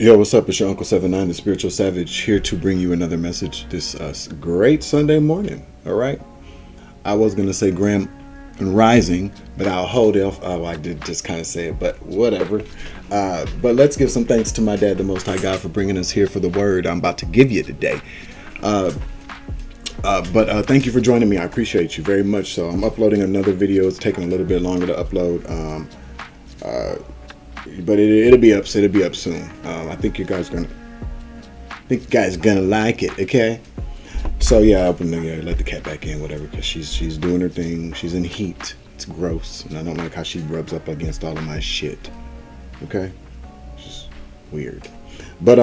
Yo, what's up? It's your Uncle 79, the Spiritual Savage, here to bring you another message this great Sunday morning. All right. I was going to say Grand Rising, but I'll hold it off. Oh, I did just kind of say it, but whatever. But let's give some thanks to my dad, the Most High God, for bringing us here for the word I'm about to give you today. But thank you for joining me. I appreciate you very much. So I'm uploading another video. It's taking a little bit longer to upload. But it'll be up. So it'll be up soon. I think you guys gonna like it. Okay. So yeah, let the cat back in, whatever, because she's doing her thing. She's in heat. It's gross, and I don't like how she rubs up against all of my shit. Okay, it's just weird. But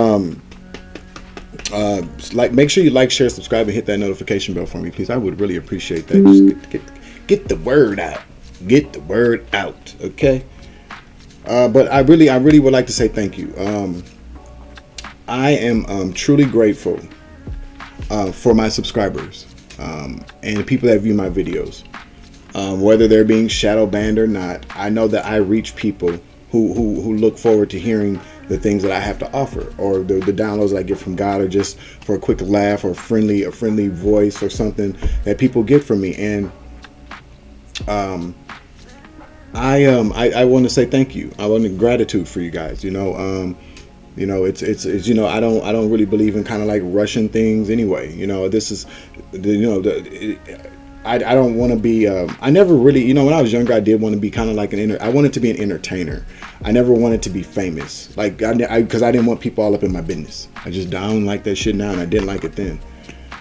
make sure you like, share, subscribe, and hit that notification bell for me, please. I would really appreciate that. Just get the word out. Get the word out. Okay. But I really would like to say thank you. I am truly grateful for my subscribers and the people that view my videos, whether they're being shadow banned or not. I know that I reach people who look forward to hearing the things that I have to offer, or the downloads that I get from God, or just for a quick laugh or a friendly voice or something that people get from me. And I want to say thank you. I want gratitude for you guys. It's I don't really believe in kind of like rushing things anyway. This is I don't want to be. I never really, when I was younger, I did want to be kind of like I wanted to be an entertainer. I never wanted to be famous, because I didn't want people all up in my business. I don't like that shit now, and I didn't like it then.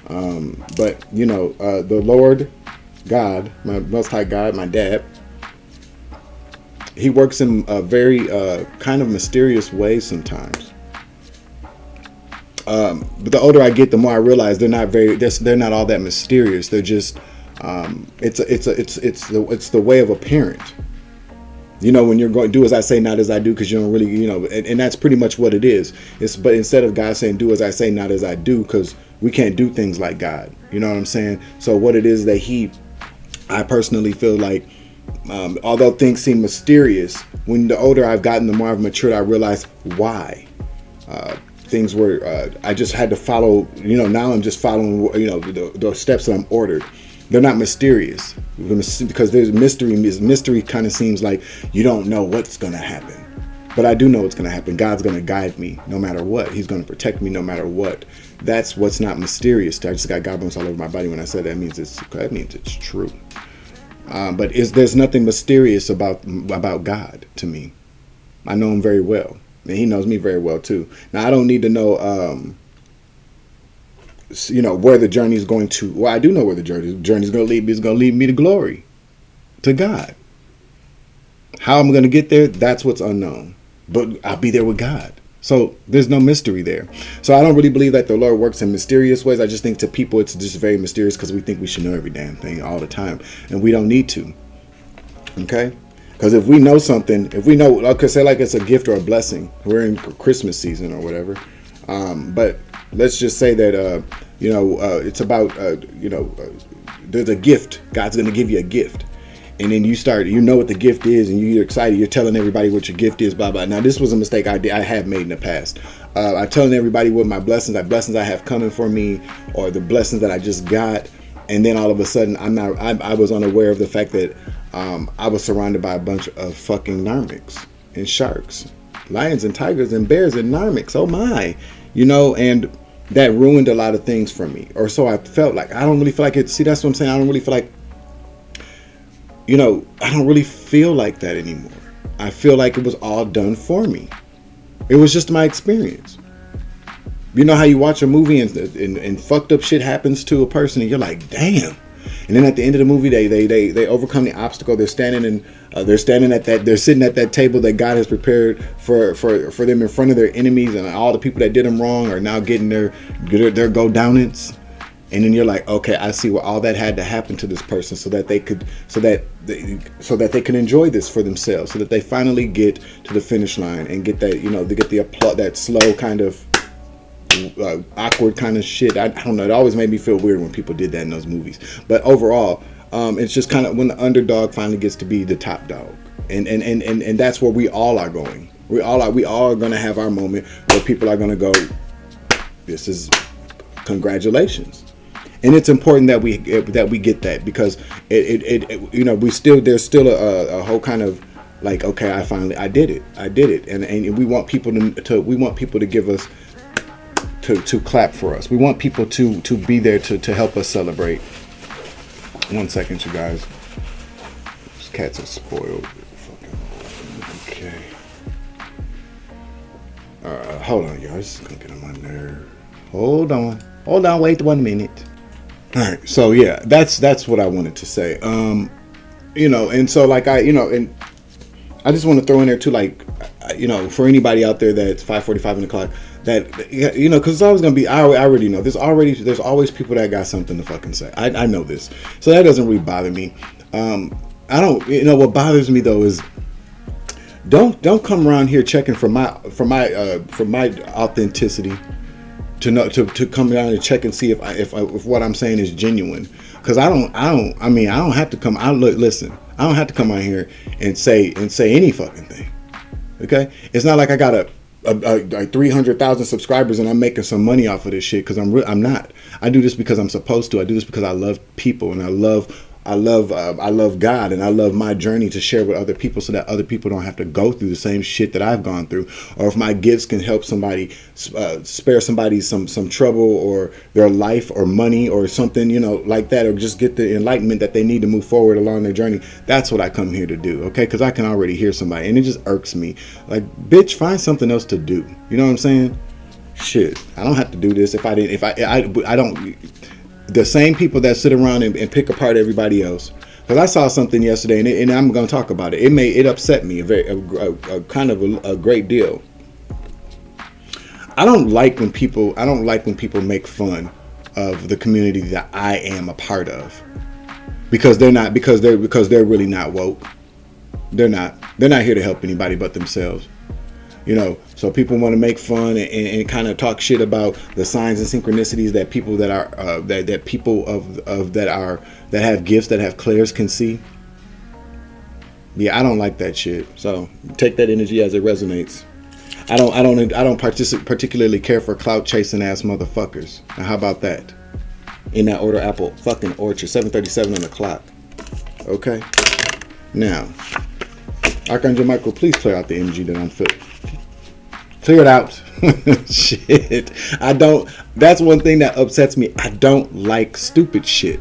But the Lord God, my Most High God, my dad, He works in a very kind of mysterious way sometimes. But the older I get, the more I realize they're not all that mysterious. They're just it's the way of a parent. When you're going, do as I say, not as I do, because you don't really, and that's pretty much what it is. But instead of God saying, do as I say, not as I do, because we can't do things like God. You know what I'm saying? So what it is that I personally feel like, although things seem mysterious, when the older I've gotten, the more I've matured, I realize why things were. I just had to follow. Now I'm just following. The steps that I'm ordered. They're not mysterious because there's mystery. Mystery kind of seems like you don't know what's going to happen, but I do know what's going to happen. God's going to guide me no matter what. He's going to protect me no matter what. That's what's not mysterious. I just got God bumps all over my body when I said that. Means it's true. But there's nothing mysterious about God to me. I know Him very well, and He knows me very well too. Now I don't need to know, where the journey is going to. Well, I do know where the journey is going to lead me. It's going to lead me to glory, to God. How I'm going to get there, that's what's unknown. But I'll be there with God. So there's no mystery there. So I don't really believe that the Lord works in mysterious ways. I just think to people it's just very mysterious because we think we should know every damn thing all the time. And we don't need to. Okay? Because if we know something, say like it's a gift or a blessing. We're in Christmas season or whatever. But let's just say that, it's about, there's a gift. God's going to give you a gift. And then you know what the gift is, and you're excited. You're telling everybody what your gift is, blah, blah. Now, this was a mistake I have made in the past. I'm telling everybody what my blessings I have coming for me, or the blessings that I just got. And then all of a sudden, I was unaware of the fact that I was surrounded by a bunch of fucking narmics and sharks, lions and tigers and bears and narmics. Oh my, and that ruined a lot of things for me. Or so I felt like. I don't really feel like it. See, that's what I'm saying. I don't really feel like. I don't really feel like that anymore. I feel like it was all done for me. It was just my experience. You know how you watch a movie and fucked up shit happens to a person and you're like, damn. And then at the end of the movie, they overcome the obstacle. They're sitting at that table that God has prepared for them in front of their enemies, and all the people that did them wrong are now getting their go downance. And then you're like, okay, I see what all that had to happen to this person so that they could enjoy this for themselves, so that they finally get to the finish line and get that, they get the applause, that slow kind of awkward kind of shit. I don't know. It always made me feel weird when people did that in those movies. But overall, it's just kind of when the underdog finally gets to be the top dog, and that's where we all are going. We all are gonna have our moment where people are gonna go, this is congratulations. And it's important that we get that, because it you know, there's still a whole kind of like, okay, I did it, and we want people to give us to clap for us. We want people to be there to help us celebrate. 1 second, you guys. These cats are spoiled. Okay. Hold on, y'all. This is gonna get on my nerve. Hold on. Wait 1 minute. All right. So yeah, that's what I wanted to say. You know, and so like and I just want to throw in there too, like, you know, for anybody out there that's 5:45 in the clock, that, you know, because it's always gonna be. I already know there's always people that got something to fucking say. I know this, so that doesn't really bother me. I don't. You know what bothers me though is, don't come around here checking for my authenticity, to come down and check and see if what I'm saying is genuine. Because I don't have to come. Listen. I don't have to come out here and say any fucking thing. Okay, it's not like I got a 300,000 subscribers and I'm making some money off of this shit, because I'm not. I do this because I'm supposed to. I do this because I love people, and I love God, and I love my journey to share with other people, so that other people don't have to go through the same shit that I've gone through. Or if my gifts can help somebody, spare somebody some trouble, or their life, or money, or something, you know, like that, or just get the enlightenment that they need to move forward along their journey. That's what I come here to do, okay? Because I can already hear somebody, and it just irks me. Like, bitch, find something else to do. You know what I'm saying? Shit, I don't have to do this if I don't. The same people that sit around and pick apart everybody else. Because I saw something yesterday, and I'm going to talk about it. It upset me a kind of a great deal. I don't like when people make fun of the community that I am a part of, because they're really not woke. They're not here to help anybody but themselves. You know, so people want to make fun and kind of talk shit about the signs and synchronicities that people that are that people that have gifts, that have clairs, can see. Yeah, I don't like that shit. So take that energy as it resonates. I don't particularly care for clout chasing ass motherfuckers. Now, how about that? In that order, apple fucking orchard, 7:37 on the clock. Okay. Now, Archangel Michael, please clear out the energy that I'm feeling. Clear it out. Shit. That's one thing that upsets me. I don't like stupid shit.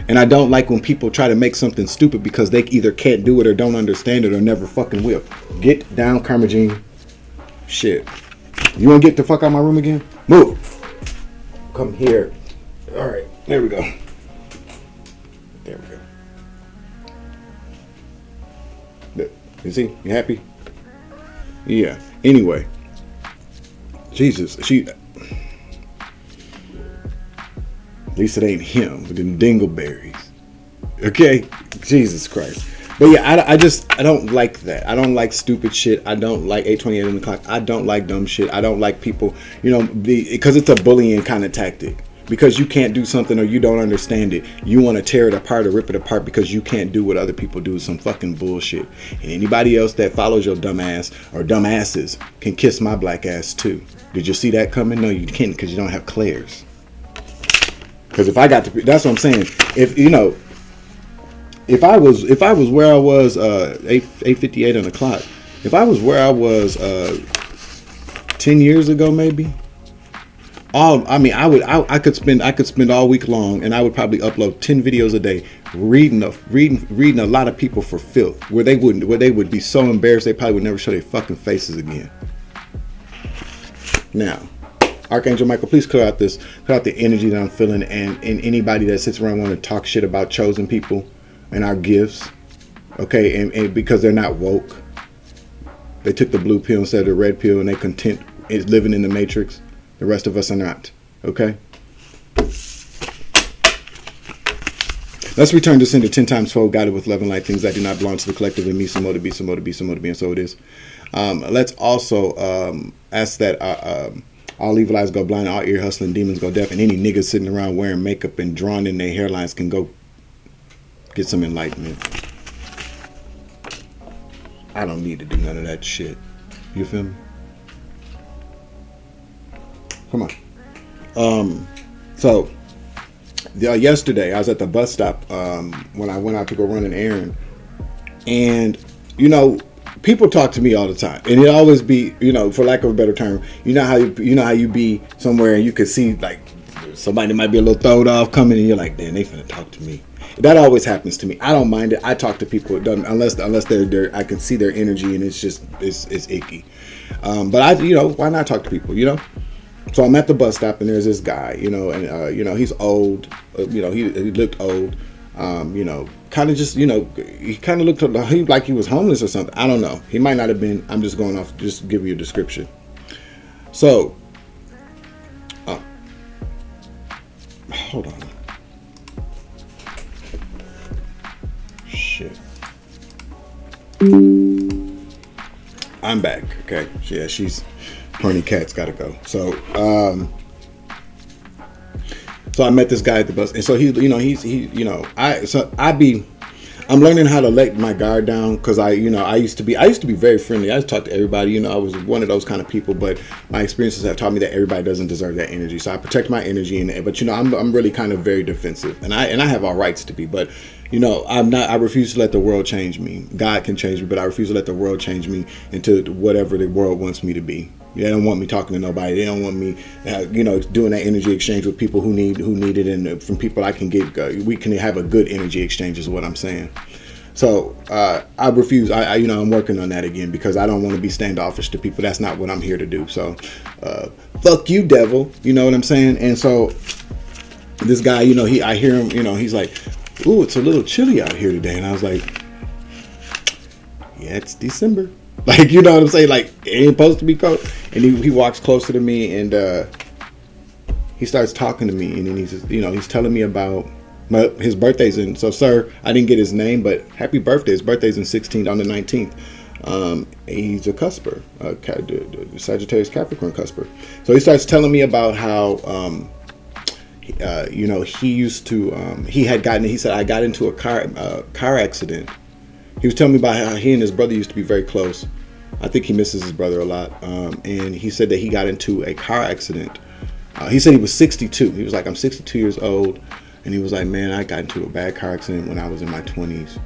And I don't like when people try to make something stupid because they either can't do it, or don't understand it, or never fucking will. Get down, Karma Jean. Shit. You want to get the fuck out of my room again? Move. Come here. All right. There we go. There we go. You see? You happy? Yeah. Anyway. Jesus, at least it ain't him with them dingleberries. Okay? Jesus Christ. But yeah, I don't like that. I don't like stupid shit. I don't like 8:28 on the clock. I don't like dumb shit. I don't like people, you know, because it's a bullying kind of tactic. Because you can't do something, or you don't understand it, you want to tear it apart or rip it apart because you can't do what other people do. Some fucking bullshit. And anybody else that follows your dumb ass or dumb asses can kiss my black ass too. Did you see that coming? No, you can't, because you don't have clairs. Because if I got to, that's what I'm saying. If you know, if I was where I was 8:58 on the clock, if I was where I was 10 years ago, maybe. I could spend all week long, and I would probably upload 10 videos a day, reading a lot of people for filth, where they would be so embarrassed they probably would never show their fucking faces again. Now, Archangel Michael, please clear out the energy that I'm feeling, and anybody that sits around wanting to talk shit about chosen people and our gifts, okay, and because they're not woke, they took the blue pill instead of the red pill, and they content is living in the matrix. The rest of us are not. Okay? Let's return this into 10 times fold, guided with love and light, things that do not belong to the collective, and me, some more to be, some more to be, some more to be, and so it is. Let's also ask that all evil eyes go blind, all ear hustling demons go deaf, and any niggas sitting around wearing makeup and drawn in their hairlines can go get some enlightenment. I don't need to do none of that shit. You feel me? Come on. So yesterday I was at the bus stop when I went out to go run an errand, and people talk to me all the time, and it always be, for lack of a better term, how you be somewhere and you could see like somebody might be a little throwed off coming, and you're like, damn, they finna talk to me. That always happens to me. I don't mind it. I talk to people unless they're I can see their energy, and it's icky. But why not talk to people? So I'm at the bus stop, and there's this guy, and he's old. He looked old. Kind of just, he kind of looked like he was homeless or something. I don't know. He might not have been. I'm just going off, just give you a description. So, hold on. Shit. I'm back. Okay. Yeah, she's horny cat's gotta go. So I met this guy at the bus, and so I'm learning how to let my guard down, because I used to be very friendly. I used to talk to everybody. I was one of those kind of people, but my experiences have taught me that everybody doesn't deserve that energy. So I protect my energy, but I'm really kind of very defensive, and I have all rights to be, but I'm not. I refuse to let the world change me. God can change me, but I refuse to let the world change me into whatever the world wants me to be. They don't want me talking to nobody. They don't want me, doing that energy exchange with people who need it, and from people I can get. We can have a good energy exchange, is what I'm saying. So I refuse. I'm working on that again, because I don't want to be standoffish to people. That's not what I'm here to do. So fuck you, devil. You know what I'm saying? And so this guy, I hear him. He's like, "Ooh, it's a little chilly out here today," and I was like, "Yeah, it's December." Like, you know what I'm saying? Like, it ain't supposed to be cold. And he walks closer to me, and he starts talking to me, and then he's telling me about his birthday's in. So, sir, I didn't get his name, but happy birthday. His birthday's in 16th on the 19th. He's a cusper, Sagittarius Capricorn cusper. So he starts telling me about how he said, I got into a car accident. He was telling me about how he and his brother used to be very close. I think he misses his brother a lot. And he said that he got into a car accident. He said he was 62. He was like, I'm 62 years old. And he was like, man, I got into a bad car accident when I was in my 20s.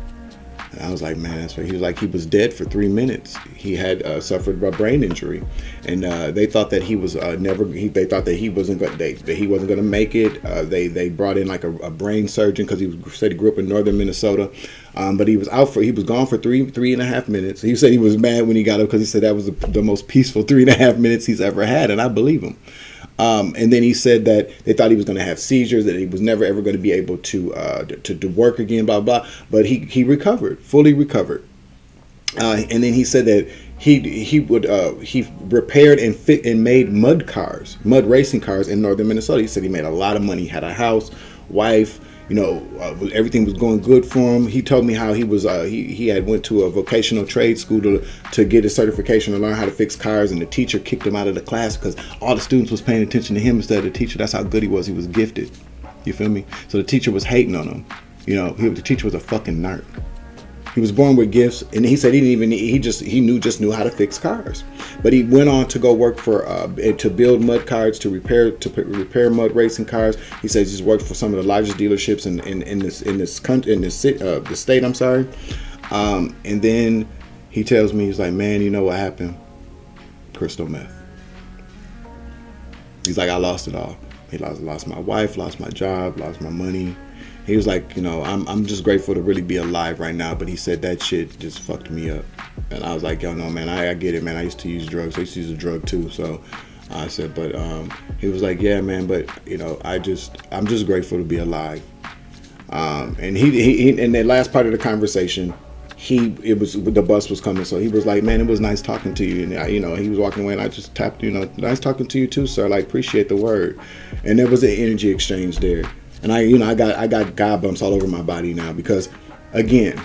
And I was like, man, that's right. He was like, he was dead for 3 minutes. He had suffered a brain injury, and they thought that he was They thought that he wasn't going to make it. They brought in like a brain surgeon, because he said he grew up in northern Minnesota, but he was gone for three and a half minutes. He said he was mad when he got up, because he said that was the most peaceful 3.5 minutes he's ever had, and I believe him. And then he said that they thought he was going to have seizures, that he was never ever going to be able to work again, blah blah. But he recovered, fully recovered. And then he said that he repaired and fit and made mud racing cars in northern Minnesota. He said he made a lot of money, he had a house, wife. Everything was going good for him. He told me how he was he had went to a vocational trade school to get his certification to learn how to fix cars, and the teacher kicked him out of the class because all the students was paying attention to him instead of the teacher. That's how good he was. He was gifted. You feel me? So the teacher was hating on him. The teacher was a fucking narc. He was born with gifts, and he said he knew how to fix cars. But he went on to go work for to build mud cars, to repair mud racing cars. He says he's worked for some of the largest dealerships in the state. I'm sorry. And then he tells me, he's like, man, you know what happened? Crystal meth. He's like, I lost it all. He lost my wife, lost my job, lost my money. He was like, I'm just grateful to really be alive right now. But he said that shit just fucked me up. And I was like, yo, no, man, I get it, man. I used to use drugs. I used to use a drug too. So I said, but he was like, yeah, man, but I'm just grateful to be alive. And he in the last part of the conversation, the bus was coming, so he was like, man, it was nice talking to you. And he was walking away, and I just tapped, nice talking to you too, sir. Like, appreciate the word. And there was an energy exchange there. And I got God bumps all over my body now, because again,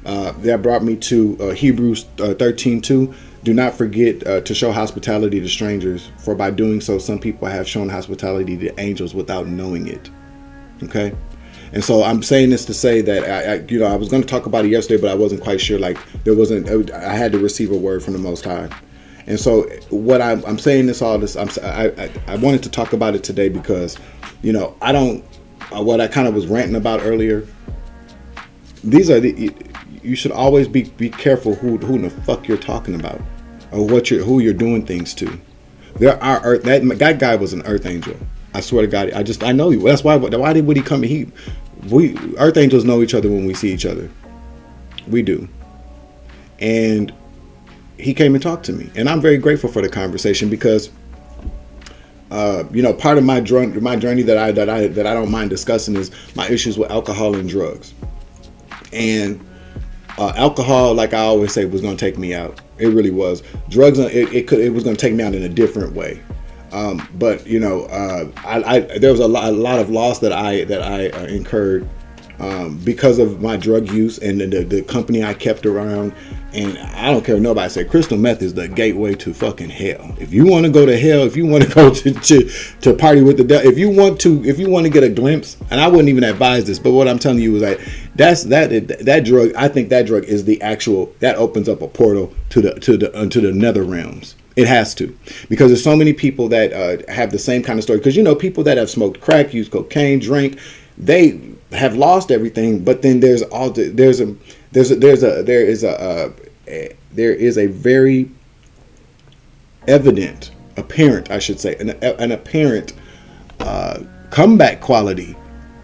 that brought me to Hebrews 13:2. Do not forget to show hospitality to strangers, for by doing so, some people have shown hospitality to angels without knowing it. Okay. And so I'm saying this to say that I was going to talk about it yesterday, but I wasn't quite sure. Like, I had to receive a word from the Most High. And so what I'm saying this all this I wanted to talk about it today because, you know, I don't what I kind of was ranting about earlier. These are you should always be careful who the fuck you're talking about or who you're doing things to. There are that guy was an earth angel. I swear to God, I know you. That's why would he come? We earth angels know each other when we see each other. We do. And he came and talked to me, and I'm very grateful for the conversation because, you know, part of my journey that I don't mind discussing is my issues with alcohol and drugs. And alcohol, like I always say, was going to take me out. It really was. Drugs, it was going to take me out in a different way. But you know, there was a lot of loss that I incurred because of my drug use and the company I kept around. And I don't care what nobody say. Crystal meth is the gateway to fucking hell. If you want to go to hell, if you want to go to party with the devil, if you want to get a glimpse, and I wouldn't even advise this, but what I'm telling you is that drug. I think that drug is the actual that opens up a portal to the nether realms. It has to, because there's so many people that have the same kind of story. Because you know, people that have smoked crack, used cocaine, drank, they have lost everything. But then there is a very apparent, I should say, an apparent comeback quality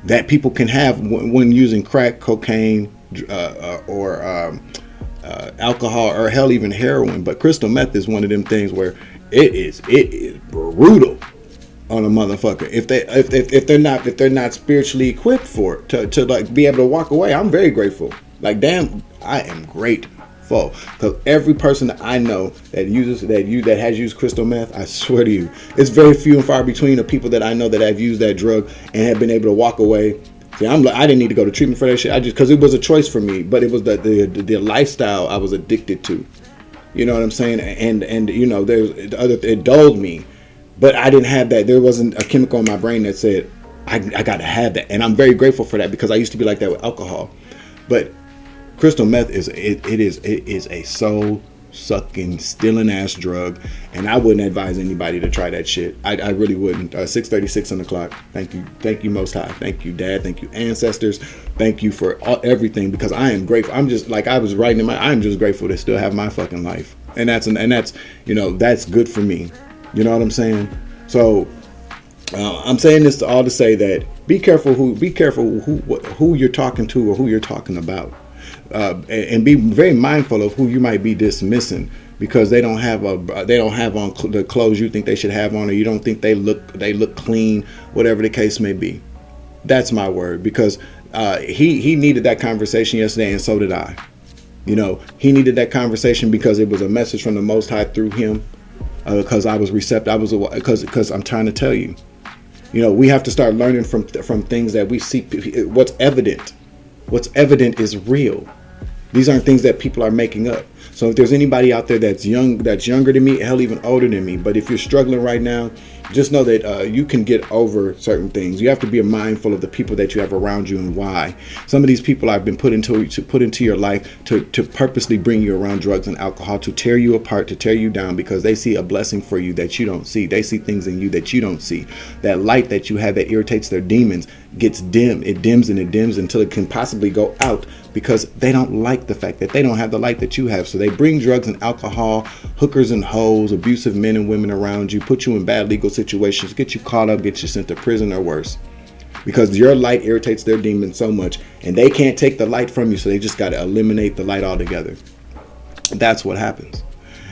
that people can have when using crack, cocaine, or alcohol, or hell, even heroin. But crystal meth is one of them things where it is brutal on a motherfucker if they're not spiritually equipped for it to like be able to walk away. I'm very grateful. Like, damn, I am grateful, because every person that I know that has used crystal meth, I swear to you, it's very few and far between the people that I know that have used that drug and have been able to walk away. See, I didn't need to go to treatment for that shit. Because it was a choice for me, but it was the lifestyle I was addicted to. You know what I'm saying? And you know, it dulled me, but I didn't have that. There wasn't a chemical in my brain that said I got to have that. And I'm very grateful for that, because I used to be like that with alcohol. But crystal meth is a soul sucking, stealing ass drug, and I wouldn't advise anybody to try that shit. I really wouldn't. 6:36 on the clock. Thank you Most High. Thank you Dad. Thank you ancestors. Thank you for everything, because I am grateful. I'm just like I was writing I'm just grateful to still have my fucking life, and that's you know, that's good for me. You know what I'm saying? So I'm saying this all to say that be careful who you're talking to or who you're talking about. And be very mindful of who you might be dismissing, because they don't have on the clothes you think they should have on, or you don't think they look clean, whatever the case may be. That's my word, because he needed that conversation yesterday, and so did I. You know, he needed that conversation because it was a message from the Most High through him. Because I was receptive. Because I'm trying to tell you, you know, we have to start learning from things that we see. What's evident is real. These aren't things that people are making up. So if there's anybody out there that's younger than me, hell, even older than me, but if you're struggling right now, just know that you can get over certain things. You have to be mindful of the people that you have around you and why. Some of these people have been put into your life to purposely bring you around drugs and alcohol, to tear you apart, to tear you down, because they see a blessing for you that you don't see. They see things in you that you don't see. That light that you have that irritates their demons gets dim. It dims and it dims until it can possibly go out, because they don't like the fact that they don't have the light that you have. So they bring drugs and alcohol, hookers and hoes, abusive men and women around you, put you in bad legal situations, get you caught up, get you sent to prison or worse, because your light irritates their demons so much, and they can't take the light from you, so they just got to eliminate the light altogether. That's what happens.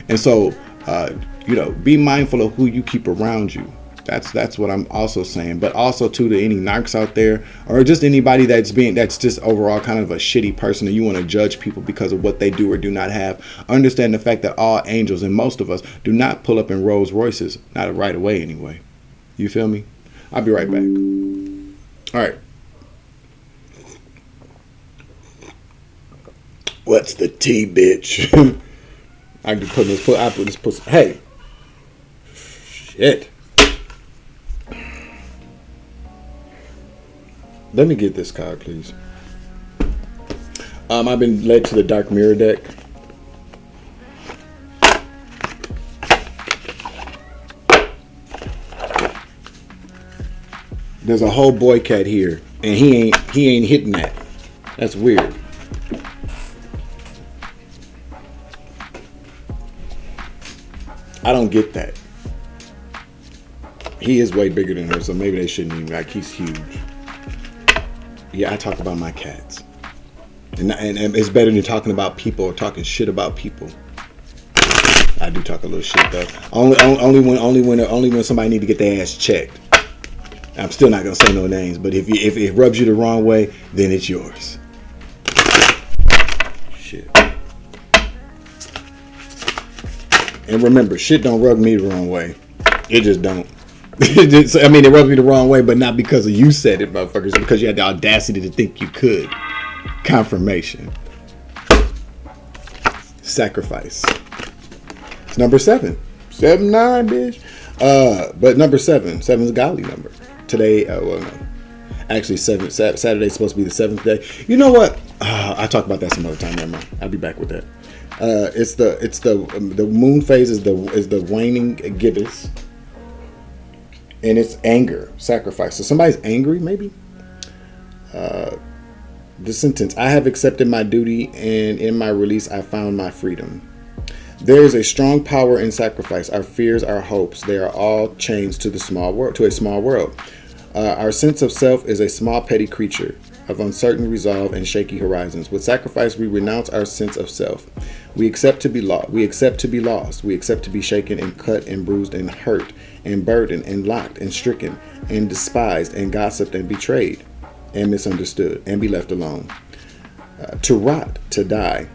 And so you know, be mindful of who you keep around you. That's what I'm also saying. But also to any narcs out there, or just anybody that's just overall kind of a shitty person, and you want to judge people because of what they do or do not have, understand the fact that all angels, and most of us, do not pull up in Rolls Royces, not right away anyway. You feel me? I'll be right back. All right. What's the tea, bitch? I can put this pussy. Hey. Shit. Let me get this card, please. I've been led to the Dark Mirror deck. There's a whole boy cat here, and he ain't hitting that. That's weird. I don't get that. He is way bigger than her, so maybe they shouldn't even, like, he's huge. Yeah, I talk about my cats. And it's better than talking about people or talking shit about people. I do talk a little shit though. Only when somebody need to get their ass checked. I'm still not gonna say no names, but if it rubs you the wrong way, then it's yours. Shit. And remember, shit don't rub me the wrong way. It just don't. I mean, it rubs me the wrong way, but not because of you said it, motherfuckers. Because you had the audacity to think you could. Confirmation. Sacrifice. It's number 7. 7-9, bitch. But number 7. 7 is a godly number. Today, well, no. Actually, Saturday's supposed to be the 7th day. You know what? I'll talk about that some other time. Never mind. I'll be back with that. It's the moon phase is the waning gibbous. And it's anger, sacrifice. So somebody's angry, maybe. The sentence, I have accepted my duty, and in my release I found my freedom. There is a strong power in sacrifice. Our fears, our hopes, they are all chains to a small world. Our sense of self is a small petty creature of uncertain resolve and shaky horizons. With sacrifice, we renounce our sense of self. We accept to be lost. We accept to be lost. We accept to be shaken and cut and bruised and hurt and burdened and locked and stricken and despised and gossiped and betrayed and misunderstood and be left alone. To rot, to die,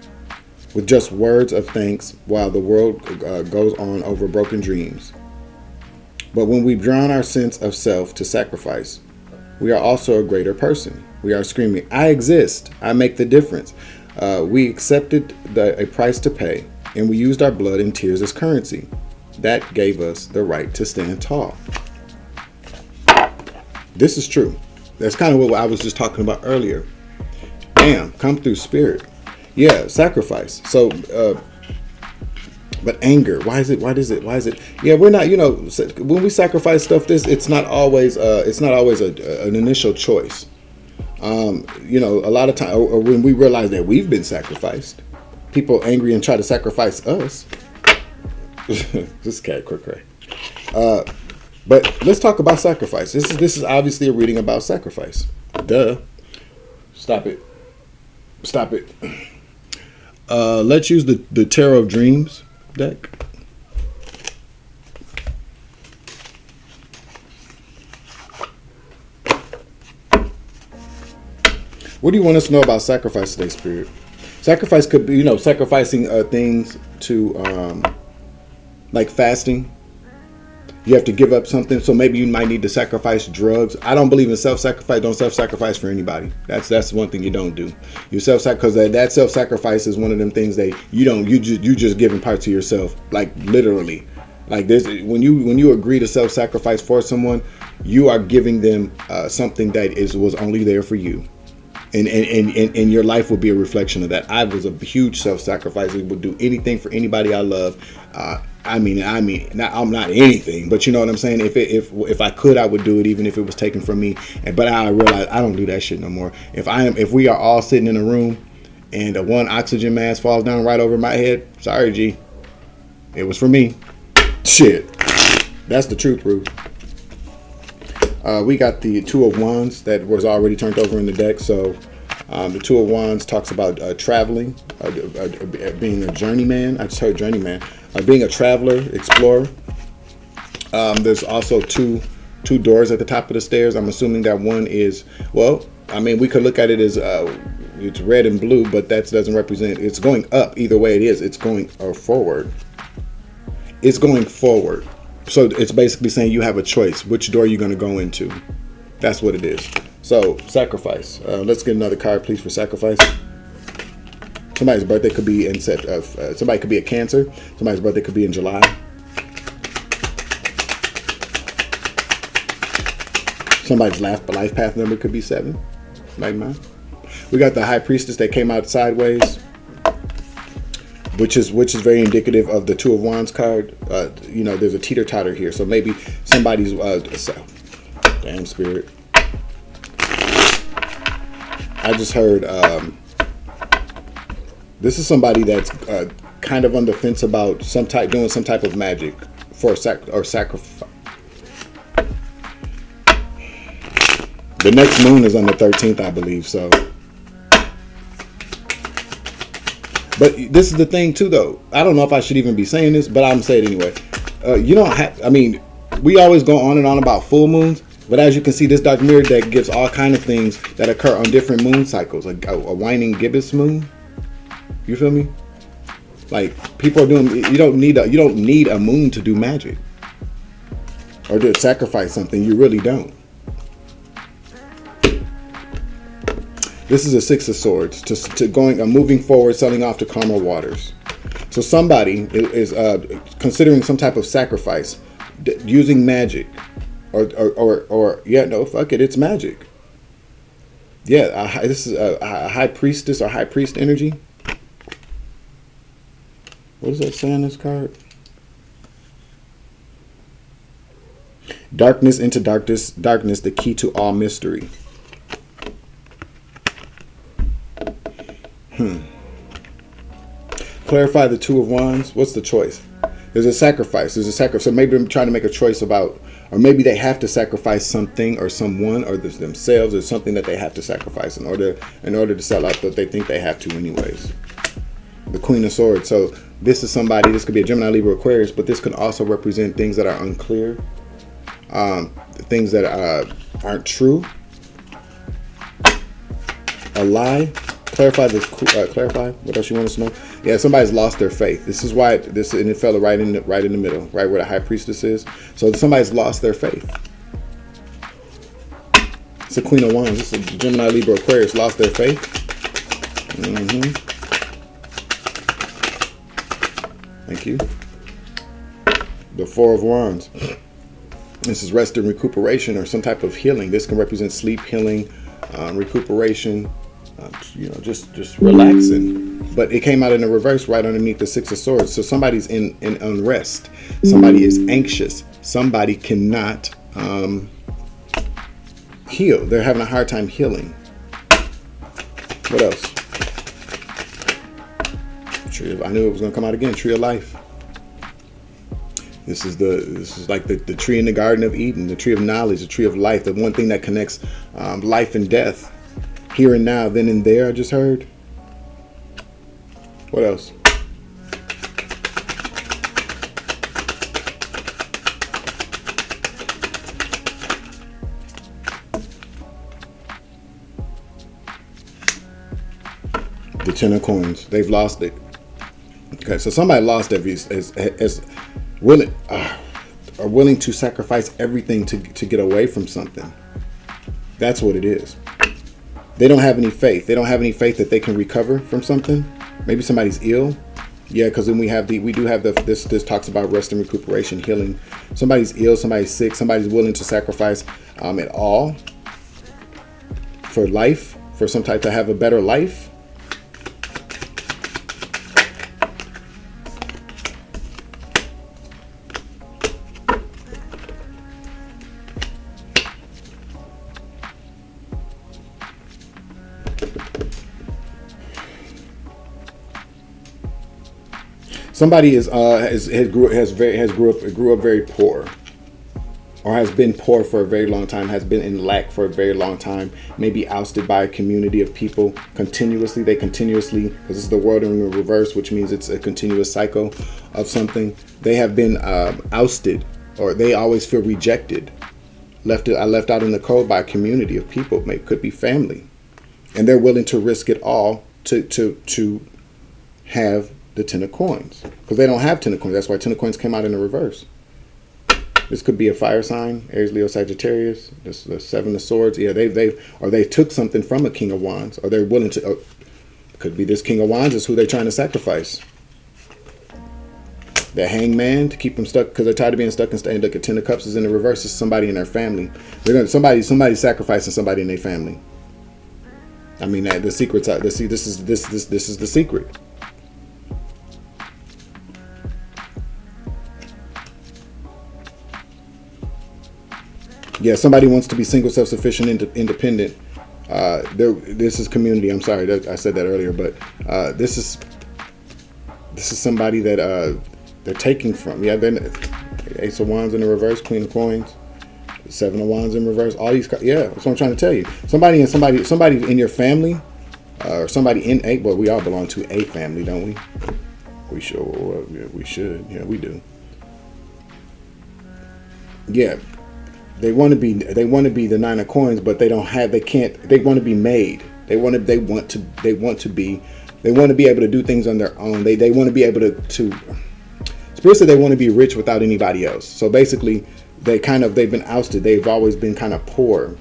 with just words of thanks while the world goes on over broken dreams. But when we've drawn our sense of self to sacrifice, we are also a greater person. We are screaming, I exist, I make the difference. We accepted a price to pay, and we used our blood and tears as currency. That gave us the right to stand tall. This is true. That's kind of what I was just talking about earlier. Damn, come through spirit. Yeah, sacrifice. So, but anger. Why is it? Yeah, we're not. When we sacrifice stuff, it's not always an initial choice. A lot of time, or when we realize that we've been sacrificed, people angry and try to sacrifice us. This cat cray. But let's talk about sacrifice. This is obviously a reading about sacrifice. Duh. Stop it. Let's use the Tarot of Dreams deck. What do you want us to know about sacrifice today, Spirit? Sacrifice could be, sacrificing things to, like fasting. You have to give up something, so maybe you might need to sacrifice drugs. I don't believe in self-sacrifice. Don't self-sacrifice for anybody. That's one thing you don't do. You self-sacrifice, because that self-sacrifice is one of them things that you just giving parts of yourself, like literally. Like this, when you agree to self-sacrifice for someone, you are giving them something that was only there for you. And your life will be a reflection of that. I was a huge self-sacrificer. Would do anything for anybody I love. I'm not anything, but you know what I'm saying. If I could, I would do it, even if it was taken from me. But I realize I don't do that shit no more. If we are all sitting in a room, and one oxygen mask falls down right over my head, sorry, G, it was for me. Shit, that's the truth, Ruth. We got the Two of Wands that was already turned over in the deck. So the Two of Wands talks about traveling, being a journeyman. I just heard journeyman. Being a traveler, explorer. There's also two doors at the top of the stairs. I'm assuming that one is, we could look at it as it's red and blue, but that doesn't represent, it's going up. Either way it is, it's going forward. It's going forward. So it's basically saying you have a choice. Which door you're going to go into. That's what it is. So sacrifice. Let's get another card, please, for sacrifice. Somebody's birthday could be in somebody could be a Cancer. Somebody's birthday could be in July. Somebody's life path number could be 7, like mine. We got the High Priestess that came out sideways, which is very indicative of the Two of Wands card. There's a teeter-totter here, so maybe somebody's damn, Spirit. I just heard this is somebody that's kind of on the fence about doing some type of magic for sacrifice. The next moon is on the 13th, I believe. So, but this is the thing too, though. I don't know if I should even be saying this, but I'm saying it anyway. You don't have. I mean, we always go on and on about full moons, but as you can see, this dark mirror deck gives all kind of things that occur on different moon cycles. Like a waning gibbous moon. You feel me? Like people are doing. You don't need a moon to do magic or to sacrifice something. You really don't. This is a Six of Swords to moving forward, selling off to calmer waters. So somebody is considering some type of sacrifice, using magic, or yeah, no, fuck it, it's magic. Yeah, this is a high priestess or high priest energy. What does that say on this card? Darkness into darkness, the key to all mystery. Clarify the Two of Wands. What's the choice? There's a sacrifice. So maybe I'm trying to make a choice about, or maybe they have to sacrifice something or someone or themselves or something that they have to sacrifice in order to sell out that they think they have to anyways. The Queen of Swords. So this is somebody, this could be a Gemini, Libra, Aquarius, but this could also represent things that are unclear, things that aren't true, a lie. Clarify what else you want us to know. Yeah, somebody's lost their faith. This is why and it fell right in the middle, right where the high priestess is. So somebody's lost their faith. It's the Queen of Wands. This is Gemini, Libra, Aquarius, lost their faith. Thank you. The Four of Wands. This is rest and recuperation or some type of healing. This can represent sleep, healing, recuperation. Just relaxing. But it came out in the reverse right underneath the Six of Swords. So somebody's in unrest. Somebody is anxious. Somebody cannot heal. They're having a hard time healing. What else? I knew it was going to come out again. Tree of Life. This is like the tree in the Garden of Eden, the tree of knowledge, the tree of life, the one thing that connects life and death. Here and now, then and there, I just heard. What else? The Ten of Coins. They've lost it. Okay, so somebody lost their views as willing are willing to sacrifice everything to get away from something. That's what it is. They don't have any faith. They don't have any faith that they can recover from something. Maybe somebody's ill. Yeah, because then we do have this talks about rest and recuperation, healing. Somebody's ill, somebody's sick, somebody's willing to sacrifice it all for life, for some type to have a better life. Somebody grew up very poor, or has been poor for a very long time, has been in lack for a very long time, maybe ousted by a community of people continuously. Because this is the world in reverse, which means it's a continuous cycle of something. They have been ousted, or they always feel rejected, left out in the cold by a community of people. It could be family, and they're willing to risk it all to have the Ten of Coins, because they don't have Ten of Coins. That's why Ten of Coins came out in the reverse. This could be a fire sign, Aries, Leo, Sagittarius. This is the Seven of Swords. Yeah, they took something from a King of Wands, or they're willing to. Could be this King of Wands is who they're trying to sacrifice. The Hangman to keep them stuck because they're tired of being stuck and staying. Look at Ten of Cups is in the reverse. It's somebody in their family. Somebody sacrificing somebody in their family. I mean, the secret's out. This is the secret. Yeah, somebody wants to be single, self-sufficient, independent, This is community. I'm sorry, I said that earlier, but this is somebody that they're taking from. Yeah, then Ace of Wands in the reverse, Queen of Coins, Seven of Wands in reverse. All these, yeah, that's what I'm trying to tell you. Somebody in your family, or somebody in a. Well, we all belong to a family, don't we? We should. We should. Yeah, we do. Yeah. They want to be the Nine of Coins, but they don't have. They can't. They want to be made. They want to be able to do things on their own. They want to be able to. Spirit said they want to be rich without anybody else. So basically, they've been ousted. They've always been kind of poor.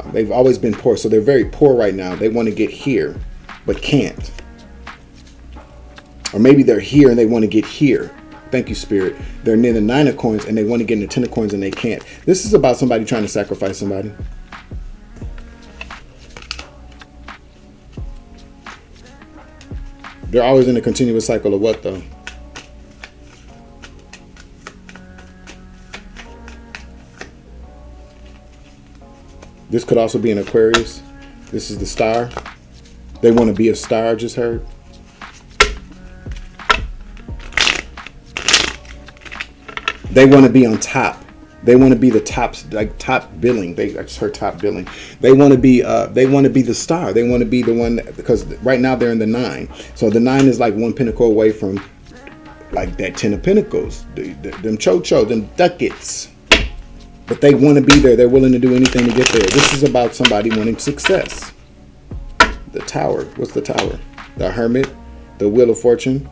They've always been poor, so they're very poor right now. They want to get here, but can't. Or maybe they're here and they want to get here. Thank you, Spirit. They're near the Nine of Coins and they want to get in the Ten of Coins and they can't. This is about somebody trying to sacrifice somebody. They're always in a continuous cycle of what, though? This could also be an Aquarius. This is the Star. They want to be a star, I just heard. They want to be on top. They want to be the top billing. I just heard top billing. They want to be the star. They want to be the one because right now they're in the 9. So the 9 is like one pinnacle away from like that 10 of Pentacles, them chocho, them ducats. But they want to be there. They're willing to do anything to get there. This is about somebody wanting success. The Tower. What's the Tower? The Hermit. The Wheel of Fortune.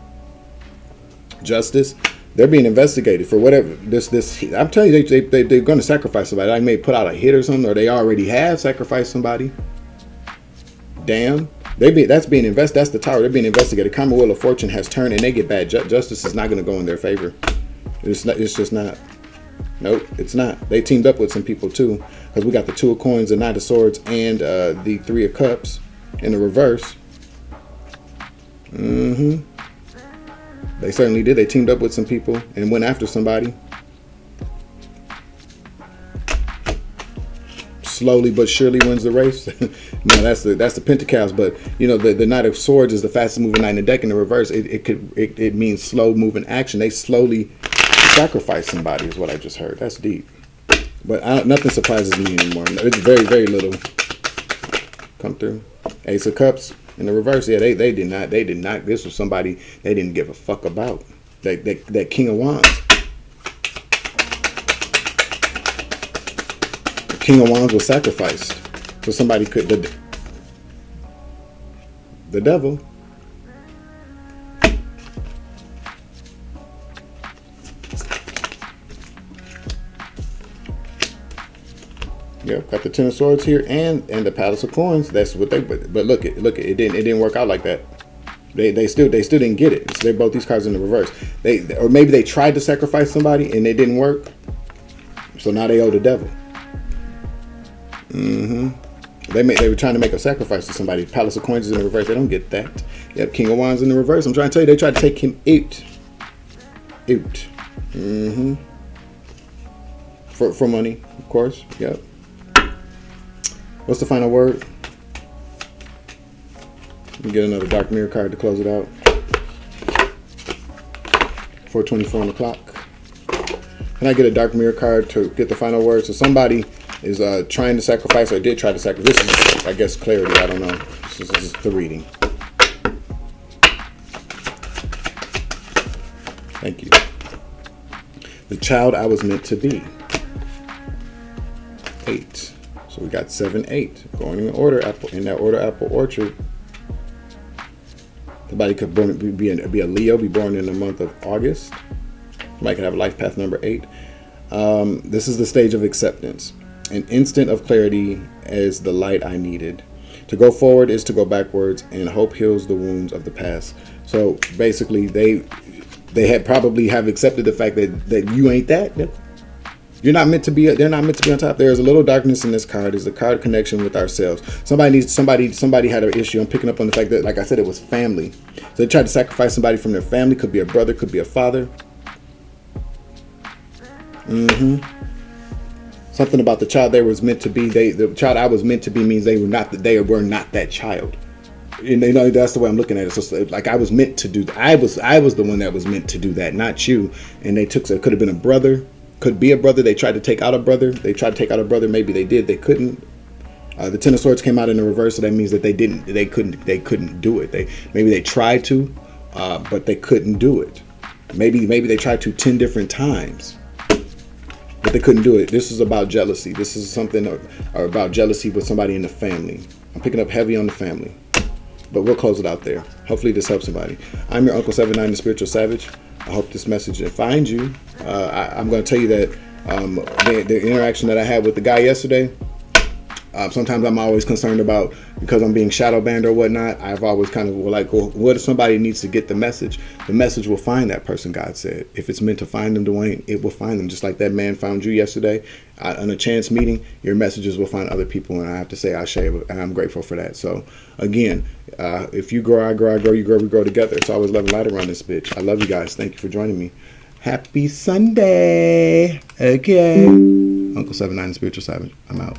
Justice. They're being investigated for whatever. I'm telling you, they're going to sacrifice somebody. I may put out a hit or something, or they already have sacrificed somebody. Damn. That's being invested. That's the Tower. They're being investigated. Karma Wheel of Fortune has turned, and they get bad. Justice is not going to go in their favor. It's just not. Nope, it's not. They teamed up with some people too, because we got the Two of Coins, the Knight of Swords, and the Three of Cups in the reverse. They certainly did. They teamed up with some people and went after somebody. Slowly but surely wins the race. No, that's the Pentacles. But you know, the Knight of Swords is the fastest moving knight in the deck in the reverse. It means slow moving action. They slowly sacrifice somebody is what I just heard. That's deep. But nothing surprises me anymore. It's very, very little come through. Ace of Cups in the reverse. Yeah, they did not. This was somebody they didn't give a fuck about. That King of Wands. The King of Wands was sacrificed. So somebody could the devil. Yep, got the Ten of Swords here and the Palace of Coins. That's what they. But look, it didn't work out like that. They still didn't get it. So they're both these cards in the reverse. Or maybe they tried to sacrifice somebody and it didn't work. So now they owe the devil. They were trying to make a sacrifice to somebody. Palace of Coins is in the reverse. They don't get that. Yep, King of Wands in the reverse. I'm trying to tell you, they tried to take him out. For money, of course. Yep. What's the final word? Let me get another Dark Mirror card to close it out. 4:24 on the clock. Can I get a Dark Mirror card to get the final word? So somebody is trying to sacrifice or did try to sacrifice. This is, I guess, clarity. I don't know. This is the reading. Thank you. The child I was meant to be. 8. So we got 7, 8 going in order. In that order, apple orchard. Somebody could be a Leo, be born in the month of August. Somebody could have a life path number 8. This is the stage of acceptance. An instant of clarity as the light I needed. To go forward is to go backwards, and hope heals the wounds of the past. So basically, they had probably have accepted the fact that you ain't that. You're not meant to be. They're not meant to be on top. There's a little darkness in this card. There's a card connection with ourselves. Somebody had an issue. I'm picking up on the fact that, like I said, it was family. So they tried to sacrifice somebody from their family. Could be a brother. Could be a father. Something about the child they was meant to be. The child I was meant to be means they were not that child. And you know, that's the way I'm looking at it. So like I was meant to do. I was the one that was meant to do that, not you. And they took. So it could have been a brother. Could be a brother. They tried to take out a brother. They tried to take out a brother. Maybe they did. They couldn't. The Ten of Swords came out in the reverse, so that means that they didn't. They couldn't do it. Maybe they tried to, but they couldn't do it. Maybe they tried to 10 different times, but they couldn't do it. This is about jealousy. This is something about jealousy with somebody in the family. I'm picking up heavy on the family, but we'll close it out there. Hopefully this helps somebody. I'm your Uncle 79, the Spiritual Savage. I hope this message finds you. I'm going to tell you that the interaction that I had with the guy yesterday, sometimes I'm always concerned about, because I'm being shadow banned or whatnot, I've always kind of like, well, what if somebody needs to get the message? The message will find that person, God said. If it's meant to find them, Dwayne, it will find them. Just like that man found you yesterday on a chance meeting, your messages will find other people. And I have to say, and I'm grateful for that. So again, if you grow, I grow, you grow, we grow together. It's always love and light around this bitch. I love you guys. Thank you for joining me. Happy Sunday. Okay. Uncle 79, Spiritual Savage. I'm out.